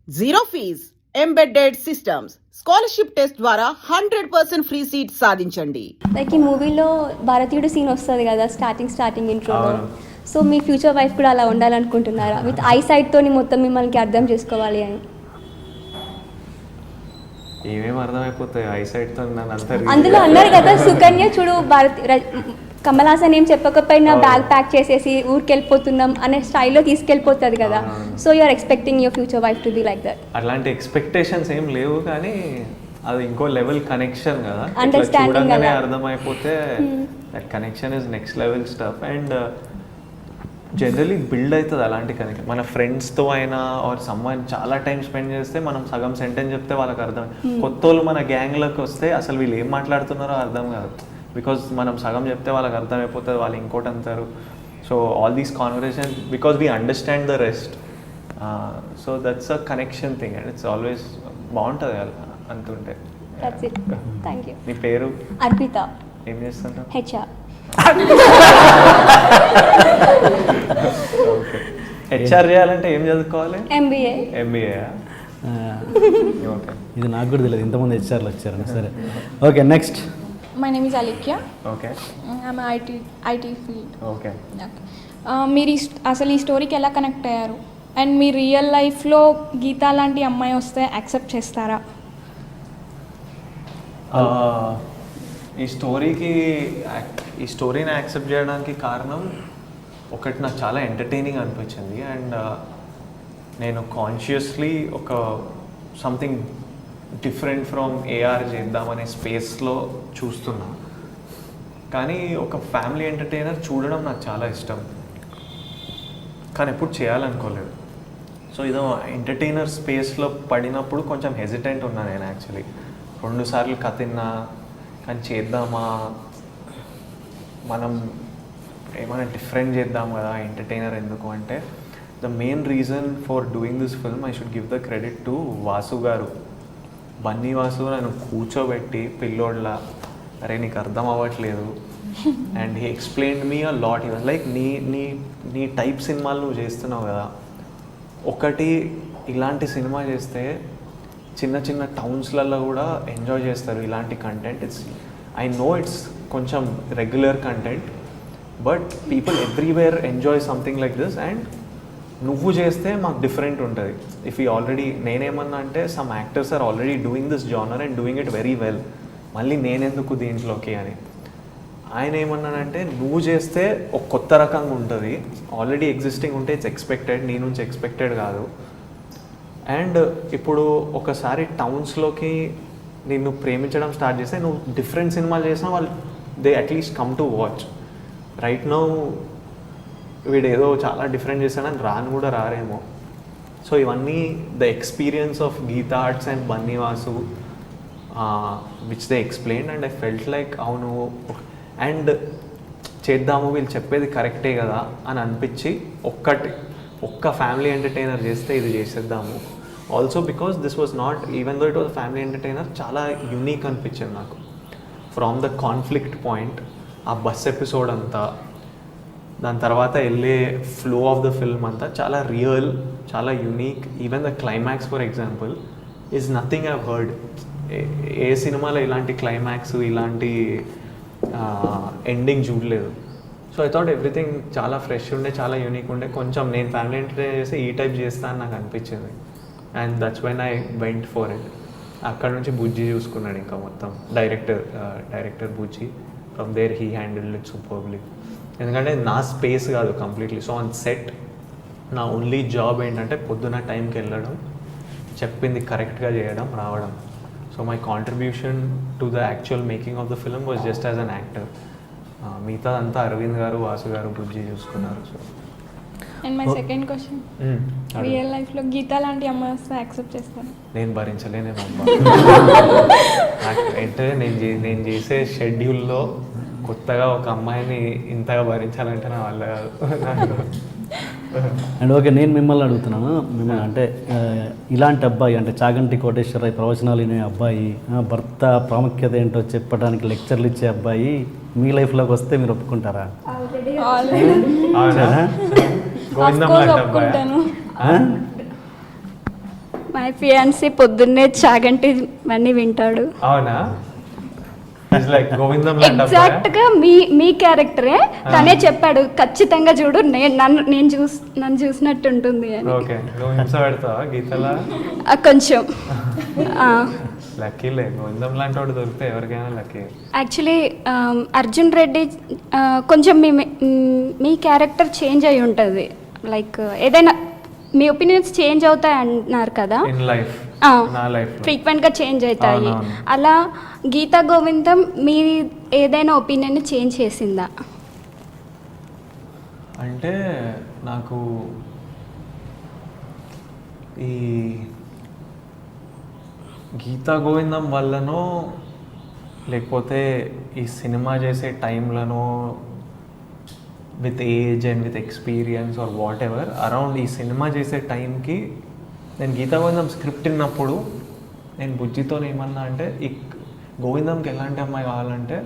Zero fees embedded systems scholarship test ద్వారా 100% free seat సాధించండి. Like ఈ మూవీలో భారతీయుడు సీన్ వస్తుంది కదా స్టార్టింగ్ ఇంట్రోలో. సో మీ ఫ్యూచర్ వైఫ్ కూడా అలా ఉండాలనుకుంటున్నారా? విత్ ఐ సైట్తో మొత్తం మిమ్మల్ని అర్థం చేసుకోవాలి అని. ఏమేమి అర్థమైపోతాయి ఐ సైట్తో? అందులో అన్నారు కదా సుకన్య చూడు కమల్ హాసన్ ఏం చెప్పకపోయినా బ్యాగ్ ప్యాక్ చేసేసి ఊరికి వెళ్ళిపోతున్నాం అనే స్టైల్లో తీసుకెళ్ళిపోతుంది కదా. So you're expecting your future wife to be like that? అలాంటి ఎక్స్పెక్టేషన్స్ ఏం లేవు, కానీ అది ఇంకో లెవెల్ కనెక్షన్ కదా. అండర్స్టాండింగ్ చూడగానే అర్థమైపోతే that connection is next level stuff. And generally build అవుతుంది అలాంటి కనెక్షన్. మన ఫ్రెండ్స్తో అయినా ఆర్ సమ్మన్ చాలా టైం స్పెండ్ చేస్తే మనం సగం సెంటెన్స్ చెప్తే వాళ్ళకి అర్థం. కొత్త వాళ్ళు మన గ్యాంగ్లోకి వస్తే అసలు వీళ్ళు ఏం మాట్లాడుతున్నారో అర్థం కాదు, బికాజ్ మనం సగం చెప్తే వాళ్ళకి అర్థమైపోతుంది, వాళ్ళు ఇంకోటి అంటారు. So all these conversation because we understand the rest. So that's a connection thing and it's always బాగుంటుంది అంటుంటే. నీ పేరు? అర్పిత. ఏం చేస్తుంటావు? హెచ్ఆర్. ఓకే. హెచ్ఆర్ చేయాలంటే ఏం చదువుకోవాలి? ఎంబీఏ. ఓకే, ఇది నాకు కూడా తెలియదు, ఇంతమంది హెచ్ఆర్లు వచ్చారని. సరే, okay, next. My name is Alikya. Okay. I'm a IT field. Okay. మీరు అసలు ఈ స్టోరీకి ఎలా కనెక్ట్ అయ్యారు? అండ్ మీ రియల్ లైఫ్లో గీతా లాంటి అమ్మాయి వస్తే యాక్సెప్ట్ చేస్తారా? ఈ స్టోరీని యాక్సెప్ట్ చేయడానికి కారణం ఒకటి, నాకు చాలా ఎంటర్టైనింగ్ అనిపించింది. అండ్ నేను కాన్షియస్లీ ఒక సంథింగ్ డిఫరెంట్ ఫ్రమ్ ఏఆర్ చేద్దామనే స్పేస్లో చూస్తున్నా. కానీ ఒక ఫ్యామిలీ ఎంటర్టైనర్ చూడడం నాకు చాలా ఇష్టం, కానీ ఎప్పుడు చేయాలనుకోలేదు. సో ఇదో ఎంటర్టైనర్ స్పేస్లో పడినప్పుడు కొంచెం హెజిటెంట్ ఉన్నా నేను. యాక్చువల్లీ 2 సార్లు కథ విన్నా, కానీ చేద్దామా, మనం ఏమైనా డిఫరెంట్ చేద్దాం కదా ఎంటర్టైనర్ ఎందుకు అంటే, the main reason for doing this film I should give the credit to Vasu గారు. బన్నీ వాసు నన్ను కూర్చోబెట్టి పిల్లోడ్లా, అరే నీకు అర్థం అవ్వట్లేదు, and he explained me a lot. He was like, నీ టైప్ సినిమాలు నువ్వు చేస్తున్నావు కదా, ఒకటి ఇలాంటి సినిమా చేస్తే చిన్న చిన్న టౌన్స్లలో కూడా ఎంజాయ్ చేస్తారు ఇలాంటి కంటెంట్. ఐ నో ఇట్స్ కొంచెం regular content, but people everywhere enjoy something like this. And నువ్వు చేస్తే మాకు డిఫరెంట్ ఉంటుంది. ఇఫ్ యూ ఆల్రెడీ, నేనేమన్నా అంటే some actors are already doing this genre and doing it very well, మళ్ళీ నేనెందుకు దీంట్లోకి అని. ఆయన ఏమన్నానంటే, నువ్వు చేస్తే ఒక కొత్త రకంగా ఉంటుంది, ఆల్రెడీ ఎగ్జిస్టింగ్ ఉంటే ఇట్స్ ఎక్స్పెక్టెడ్, నీ నుంచి ఎక్స్పెక్టెడ్ కాదు. అండ్ ఇప్పుడు ఒకసారి టౌన్స్లోకి నిన్ను ప్రేమించడం స్టార్ట్ చేస్తే, నువ్వు డిఫరెంట్ సినిమాలు చేసినా వాళ్ళు they at least come to watch. Right now వీడు ఏదో చాలా డిఫరెంట్ చేశాడని రాను కూడా రారేమో. సో ఇవన్నీ the experience of Geetha Arts and Bunny Vasu which they explain. And I felt like అవును అండ్ చేద్దాము, వీళ్ళు చెప్పేది కరెక్టే కదా అని అనిపించి ఒక్క ఫ్యామిలీ ఎంటర్టైనర్ చేస్తే ఇది చేసేద్దాము. Also because this was not, even though it was family entertainer, చాలా యూనిక్ అనిపించింది నాకు. ఫ్రమ్ ద కాన్ఫ్లిక్ట్ పాయింట్, ఆ బస్ ఎపిసోడ్ అంతా, దాని తర్వాత వెళ్ళే ఫ్లో ఆఫ్ ద ఫిల్మ్ అంతా చాలా రియల్, చాలా unique. Even the climax for example is nothing I've heard. ఏ సినిమాలో ఇలాంటి క్లైమాక్స్, ఇలాంటి ఎండింగ్ చూడలేదు. సో ఐ థాట్ ఎవ్రీథింగ్ చాలా ఫ్రెష్ ఉండే, చాలా యూనిక్ ఉండే. కొంచెం నేను ఫ్యామిలీ ఎంటర్టైన్ చేస్తే ఈ టైప్ చేస్తా అని నాకు అనిపించింది. And that's when I went for it. అక్కడ నుంచి బుజ్జి చూసుకున్నాడు ఇంకా మొత్తం, director Bujji. From there he handled it superbly. ఎందుకంటే నా స్పేస్ కాదు కంప్లీట్లీ. సో ఆన్ సెట్ నా ఓన్లీ జాబ్ ఏంటంటే పొద్దున్న టైంకి వెళ్ళడం, చెప్పింది కరెక్ట్గా చేయడం, రావడం. So my contribution to the actual making of the film was just as an actor. మిగతా అంతా అరవింద్ గారు, వాసు గారు, బుజ్జి చూసుకున్నారు. So and my second question, real లైఫ్లో గీతా లాంటి అమ్మాయి వస్తే యాక్సెప్ట్ చేస్తాను? నేను భరించలేనేమమ్మా. అంటే నేను చేసే షెడ్యూల్లో కొత్తగా ఒక అమ్మాయిని ఇంతగా భరించాలంటే నా వల్ల కాదు. అండ్ ఓకే, నేను మిమ్మల్ని అడుగుతున్నాను, అంటే ఇలాంటి అబ్బాయి, అంటే చాగంటి కోటేశ్వరరావు ప్రవచనాలు వినే అబ్బాయి, భర్త ప్రాముఖ్యత ఏంటో చెప్పడానికి లెక్చర్లు ఇచ్చే అబ్బాయి మీ లైఫ్లోకి వస్తే మీరు ఒప్పుకుంటారా? మై ఫియాన్సీ పొద్దున్నే చాగంటి అన్నీ వింటాడు. అవునా? ఇట్స్ లైక్ గోవిందం లాంటి ఎగ్జాక్ట్ గా మీ క్యారెక్టరే తనే చెప్పాడు, ఖచ్చితంగా చూడు నన్ను చూసినట్టు ఉంటుంది అని. ఓకే, నువ్వు హింస పెడతావా గీతలా? కొంచెం లక్కీలే, గోవిందం లాంటి వాడు దొరికితే ఎవరికైనా లక్కీ. యాక్చువల్లీ అర్జున్ రెడ్డి కొంచెం మీ క్యారెక్టర్ చేంజ్ అయి ఉంటుంది. లైక్ ఏదైనా మీ ఒపీనియన్స్ చేంజ్ అవుతాయి అన్నారు కదా, ఇన్ లైఫ్, నా లైఫ్ ఫ్రీక్వెంట్గా చేంజ్ అవుతాయి. అవునవును. అలా గీతా గోవిందం మీ ఏదైనా ఒపీనియన్ చేంజ్ చేసిందా? అంటే నాకు ఈ గీతా గోవిందం వల్లనో లేకపోతే ఈ సినిమా చేసే టైంలోనో with age and with experience or whatever around ఈ సినిమా చేసే టైంకి నేను గీతా గోవిందం స్క్రిప్ట్ విన్నప్పుడు నేను బుజ్జితో ఏమన్నా అంటే ఈ గోవిందంకి ఎలాంటి అమ్మాయి కావాలంటే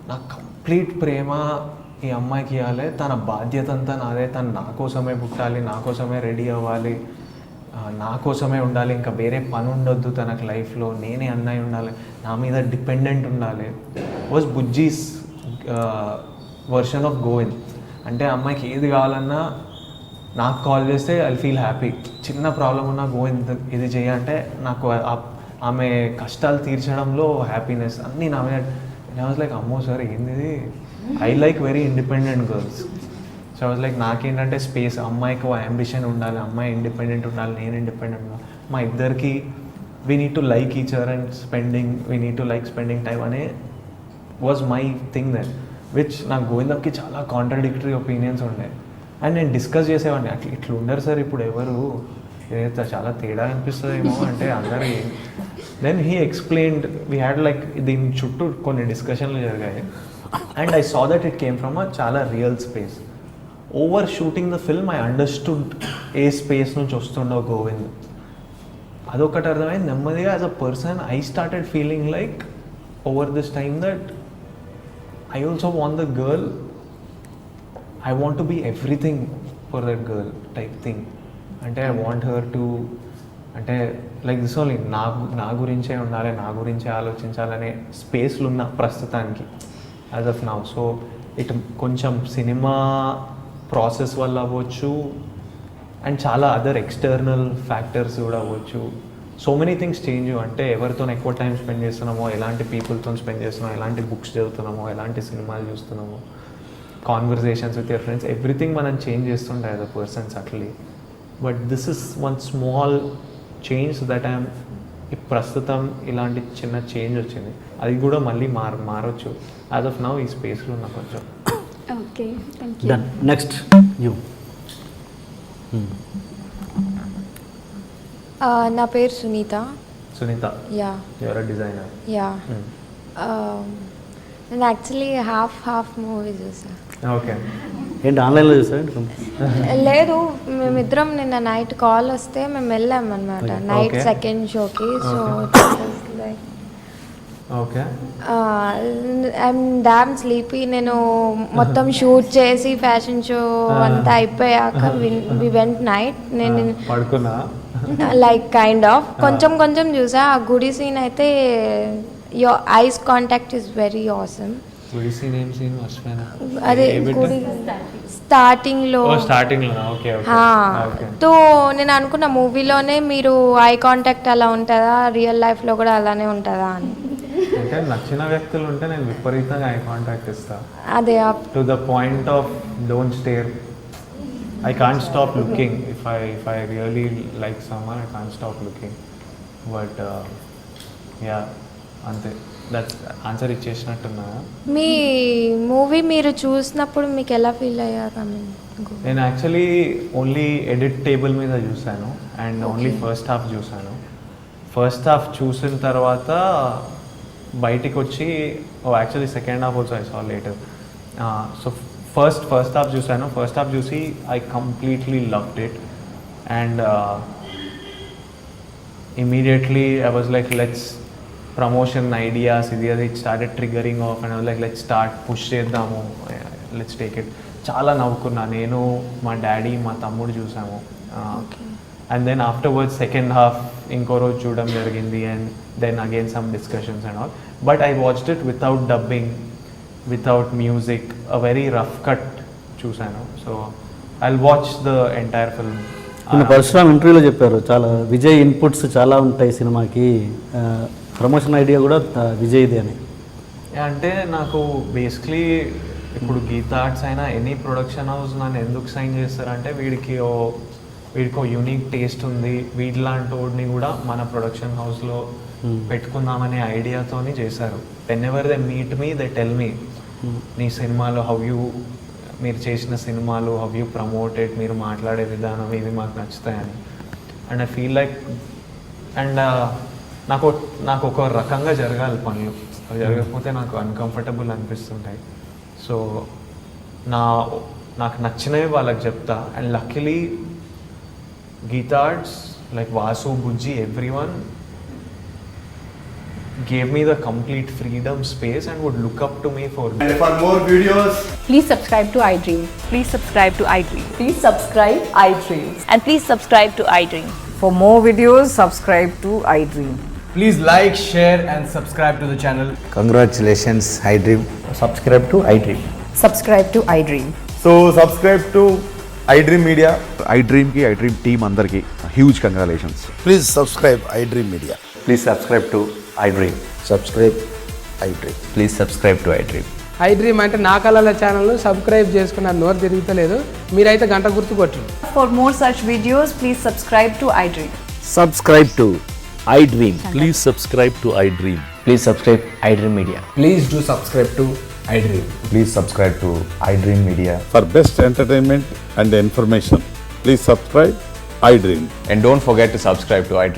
నాకు కంప్లీట్ ప్రేమ ఈ అమ్మాయికి ఇవ్వాలి, తన బాధ్యత అంతా నాదే, తను నా కోసమే పుట్టాలి, నా కోసమే రెడీ అవ్వాలి, నా కోసమే ఉండాలి, ఇంకా వేరే పని ఉండొద్దు తనకు లైఫ్లో, నేనే అన్నయ్య ఉండాలి, నా మీద డిపెండెంట్ ఉండాలి. Was బుజ్జీస్ version of Govind. అంటే అమ్మాయికి ఏది కావాలన్నా నాకు కాల్ చేస్తే ఐ ఫీల్ హ్యాపీ. చిన్న ప్రాబ్లం ఉన్నా గోవింద్ ఇది చేయంటే నాకు ఆమె కష్టాలు తీర్చడంలో హ్యాపీనెస్ అన్నీ నా మీద. ఐ వాజ్ లైక్ అమ్మో సార్ ఏంది, I like very independent girls. So I was like నాకేంటంటే స్పేస్, అమ్మాయికి అంబిషన్ ఉండాలి, అమ్మాయి ఇండిపెండెంట్ ఉండాలి, నేను ఇండిపెండెంట్ ఉండాలి, మా ఇద్దరికి we need to like each other and we need to like spending time అనే was my thing then, which నాకు గోవిందంకి చాలా కాంట్రడిక్టరీ ఒపీనియన్స్ ఉండే. అండ్ నేను డిస్కస్ చేసేవాడిని, ఇట్లా ఉండరు సార్ ఇప్పుడు ఎవరు, ఏదైతే చాలా తేడా అనిపిస్తుందేమో అంటే అందరూ. Then he explained, we had like దీని చుట్టూ కొన్ని డిస్కషన్లు జరిగాయి. And I saw that it came from a చాలా real space. Over shooting the film I understood ఏ స్పేస్ నుంచి వస్తుండో గోవింద్. అదొకటి అర్థమైంది. నెమ్మదిగా as a person I started feeling like over this time that I also want the girl, I want to be everything for that girl type thing. అంటే I want her to, అంటే like this only నా గురించే ఉండాలి, నా గురించే ఆలోచించాలనే స్పేస్లు ఉన్న ప్రస్తుతానికి as of now. So it కొంచెం సినిమా ప్రాసెస్ వల్ల అవ్వచ్చు అండ్ చాలా అదర్ ఎక్స్టర్నల్ ఫ్యాక్టర్స్ కూడా అవ్వచ్చు. So many things change. అంటే ఎవరితో ఎక్కువ టైం స్పెండ్ చేస్తున్నామో, ఎలాంటి పీపుల్తో స్పెండ్ చేస్తున్నామో, ఎలాంటి బుక్స్ చదువుతున్నామో, ఎలాంటి సినిమాలు చూస్తున్నామో, conversations with your friends, everything మనం చేంజ్ చేస్తుంటాయి as a person subtly. But this is one small change that I'm ప్రస్తుతం ఇలాంటి చిన్న చేంజ్ వచ్చింది. అది కూడా మళ్ళీ మారొచ్చు. యాజ్ ఆఫ్ నౌ ఈ స్పేస్లో ఉన్న కొంచెం. Okay, thank you. Done. Next you. నా పేరు Sunitha. Yeah, your designer. Yeah, నేను యాక్చువల్లీ హాఫ్ మూవీ చూసాను. ఓకే, ఏంటి ఆన్లైన్లో చూసారు? లేదు, మేమిద్దరం నిన్న నైట్ కాల్ వస్తే మేము వెళ్ళాం అనమాట నైట్ సెకండ్ షోకి. So like okay, I'm dam sleepy. నేను మొత్తం షూట్ చేసి ఫ్యాషన్ షో అంతా అయిపోయాక వి వెంట్ నైట్. నేను పడుకున్నా లైక్ కైండ్ ఆఫ్ కొంచెం చూసా. ఆ గుడి సీన్ అయితే your eyes contact is very awesome. గుడి సీన్ ఏం సీన్ మర్చిపోయినా? అదే గుడి స్టార్టింగ్లో. ఓకే. తో నేను అనుకున్న మూవీలోనే మీరు ఐ కాంటాక్ట్ అలా ఉంటుందా, రియల్ లైఫ్లో కూడా అలానే ఉంటుందా అని. అంటే నచ్చిన వ్యక్తులు ఉంటే నేను విపరీతంగా ఐ కాంటాక్ట్ ఇస్తాను. అదే to the point of don't stare. I can't stop looking. If I really like someone, I can't stop looking. But yeah, అంతే. దట్స్ ఆన్సర్ ఇచ్చేసినట్టున్నా. మీ మూవీ మీరు చూసినప్పుడు మీకు ఎలా ఫీల్ అయ్యారు? నేను యాక్చువల్లీ ఓన్లీ ఎడిట్ టేబుల్ మీద చూశాను అండ్ ఓన్లీ ఫస్ట్ హాఫ్ చూశాను. ఫస్ట్ హాఫ్ చూసిన తర్వాత బయటికి వచ్చి actually second half also I saw later. So first half చూసాను. ఫస్ట్ హాఫ్ చూసి I completely loved it and immediately I was like let's promotion ideas ఇది అది started triggering off and like let's start push చేద్దాము, let's take it. చాలా నవ్వుకున్నా నేను, మా daddy, మా తమ్ముడు చూసాము. And then afterwards second half ఇంకో రోజు చూడడం జరిగింది and then again some discussions and all. But I watched it without dubbing, without music, a very rough cut చూశాను. So I watch the entire film. నిన్న పరశురామ్ ఇంటర్వ్యూలో చెప్పారు, చాలా విజయ్ ఇన్పుట్స్ చాలా ఉంటాయి సినిమాకి, ప్రమోషన్ ఐడియా కూడా విజయ్ది అని. అంటే నాకు బేసిక్లీ ఇప్పుడు గీతా ఆర్ట్స్ అయినా ఎనీ ప్రొడక్షన్ హౌస్ నన్ను ఎందుకు సైన్ చేస్తారంటే వీడికి ఓ యూనిక్ టేస్ట్ ఉంది, వీడిలాంటి వాడిని కూడా మన ప్రొడక్షన్ హౌస్లో పెట్టుకుందామనే ఐడియాతోని చేశారు. When ever they meet me they tell me నీ సినిమాలో మీరు చేసిన సినిమాలు హౌ యూ ప్రమోటెడ్, మీరు మాట్లాడే విధానం ఇవి మాకు నచ్చుతాయని. And I feel like and నాకు ఒక రకంగా జరగాలి పనులు, అవి జరగకపోతే నాకు అన్కంఫర్టబుల్ అనిపిస్తుంటాయి. సో నాకు నచ్చినవి వాళ్ళకి చెప్తా. And luckily Geetha Arts like Vasu, Bujji, everyone gave me the complete freedom, space and would look up to me for And for more videos, Please subscribe to iDream. Please subscribe to iDream. Please subscribe iDream. And please subscribe to iDream. For more videos, subscribe to iDream. please like, share and subscribe to the channel. Congratulations, iDream. Subscribe to iDream. Subscribe to iDream. So subscribe to iDream Media. iDream ki iDream team అందరికి huge congratulations. Please subscribe iDream Media. Please subscribe to iDream. Subscribe iDream. Please subscribe to iDream. iDream అంటే నా కళల ఛానల్ను subscribe చేసుకున్న నోరు తిరుగుతలేదు, మీరైతే గంట గుర్తు కొట్టండి. For more such videos, please subscribe to iDream. Subscribe to iDream. Please subscribe to iDream. Please subscribe iDream Media. Please do subscribe to iDream. Please subscribe to iDream Media. For best entertainment and information, please subscribe iDream. And don't forget to subscribe to iDream.